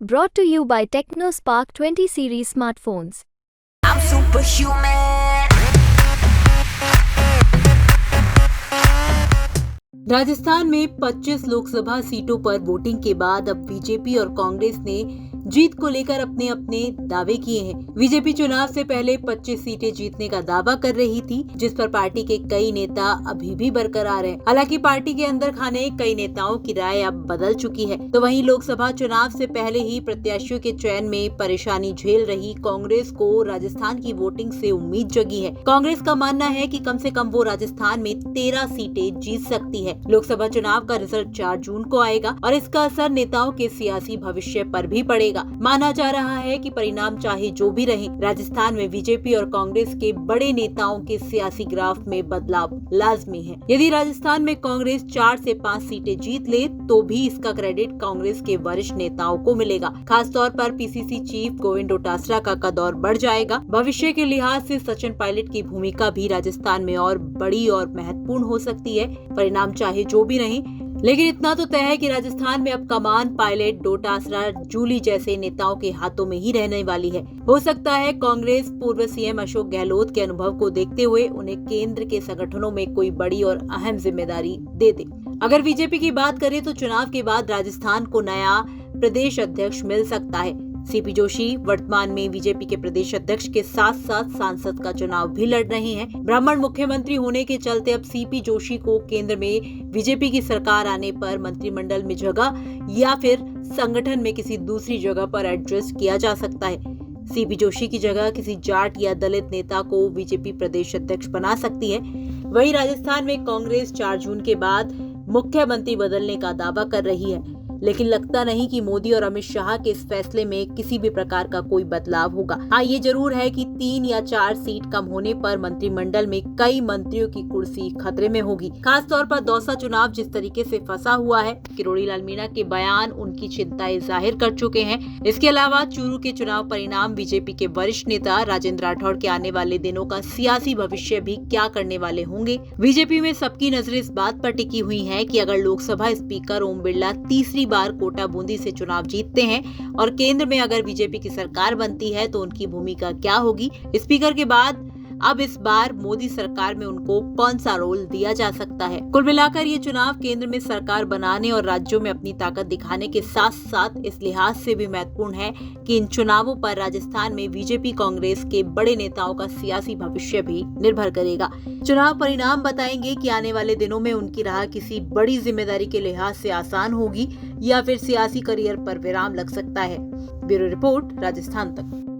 Brought to you by TechnoSpark 20 series smartphones. I'm superhuman. Rajasthan में 25 लोकसभा सीटों पर वोटिंग के बाद अब बीजेपी और कांग्रेस ने जीत को लेकर अपने अपने दावे किए हैं। बीजेपी चुनाव से पहले 25 सीटें जीतने का दावा कर रही थी, जिस पर पार्टी के कई नेता अभी भी बरकरार हैं। हालांकि पार्टी के अंदर खाने कई नेताओं की राय अब बदल चुकी है। तो वहीं लोकसभा चुनाव से पहले ही प्रत्याशियों के चयन में परेशानी झेल रही कांग्रेस को राजस्थान की वोटिंग से उम्मीद जगी है। कांग्रेस का मानना है कि कम से कम वो राजस्थान में 13 सीटें जीत सकती है। लोकसभा चुनाव का रिजल्ट 4 जून को आएगा और इसका असर नेताओं के सियासी भविष्य पर भी पड़ेगा। माना जा रहा है कि परिणाम चाहे जो भी रहे, राजस्थान में बीजेपी और कांग्रेस के बड़े नेताओं के सियासी ग्राफ में बदलाव लाजमी है। यदि राजस्थान में कांग्रेस 4 से 5 सीटें जीत ले तो भी इसका क्रेडिट कांग्रेस के वरिष्ठ नेताओं को मिलेगा। खासतौर पर पीसीसी चीफ गोविंद डोटासरा का कद और बढ़ जाएगा। भविष्य के लिहाज से सचिन पायलट की भूमिका भी राजस्थान में और बड़ी और महत्वपूर्ण हो सकती है। परिणाम चाहे जो भी रहे, लेकिन इतना तो तय है कि राजस्थान में अब कमान पायलट, डोटासरा, जूली जैसे नेताओं के हाथों में ही रहने वाली है। हो सकता है कांग्रेस पूर्व सीएम अशोक गहलोत के अनुभव को देखते हुए उन्हें केंद्र के संगठनों में कोई बड़ी और अहम जिम्मेदारी दे दे। अगर बीजेपी की बात करें तो चुनाव के बाद राजस्थान को नया प्रदेश अध्यक्ष मिल सकता है। सीपी जोशी वर्तमान में बीजेपी के प्रदेश अध्यक्ष के साथ साथ सांसद का चुनाव भी लड़ रहे हैं। ब्राह्मण मुख्यमंत्री होने के चलते अब सीपी जोशी को केंद्र में बीजेपी की सरकार आने पर मंत्रिमंडल में जगह या फिर संगठन में किसी दूसरी जगह पर एडजस्ट किया जा सकता है। सीपी जोशी की जगह किसी जाट या दलित नेता को बीजेपी प्रदेश अध्यक्ष बना सकती है। वहीं राजस्थान में कांग्रेस 4 जून के बाद मुख्यमंत्री बदलने का दावा कर रही है, लेकिन लगता नहीं कि मोदी और अमित शाह के इस फैसले में किसी भी प्रकार का कोई बदलाव होगा। हाँ, ये जरूर है कि 3 या 4 सीट कम होने पर मंत्रिमंडल में कई मंत्रियों की कुर्सी खतरे में होगी। खासतौर पर दौसा चुनाव जिस तरीके से फंसा हुआ है, किरोड़ी लाल मीणा के बयान उनकी चिंताएं जाहिर कर चुके हैं। इसके अलावा चूरू के चुनाव परिणाम बीजेपी के वरिष्ठ नेता राजेंद्र राठौड़ के आने वाले दिनों का सियासी भविष्य भी क्या करने वाले होंगे। बीजेपी में सबकी नजरें इस बात पर टिकी हुई है कि अगर लोकसभा स्पीकर ओम बिरला तीसरी बार कोटा बूंदी से चुनाव जीतते हैं और केंद्र में अगर बीजेपी की सरकार बनती है तो उनकी भूमिका क्या होगी। स्पीकर के बाद अब इस बार मोदी सरकार में उनको कौन सा रोल दिया जा सकता है। कुल मिलाकर ये चुनाव केंद्र में सरकार बनाने और राज्यों में अपनी ताकत दिखाने के साथ साथ इस लिहाज से भी महत्वपूर्ण है कि इन चुनावों पर राजस्थान में बीजेपी कांग्रेस के बड़े नेताओं का सियासी भविष्य भी निर्भर करेगा। चुनाव परिणाम बताएंगे कि आने वाले दिनों में उनकी राह किसी बड़ी जिम्मेदारी के लिहाज से आसान होगी या फिर सियासी करियर पर विराम लग सकता है। ब्यूरो रिपोर्ट, राजस्थान तक।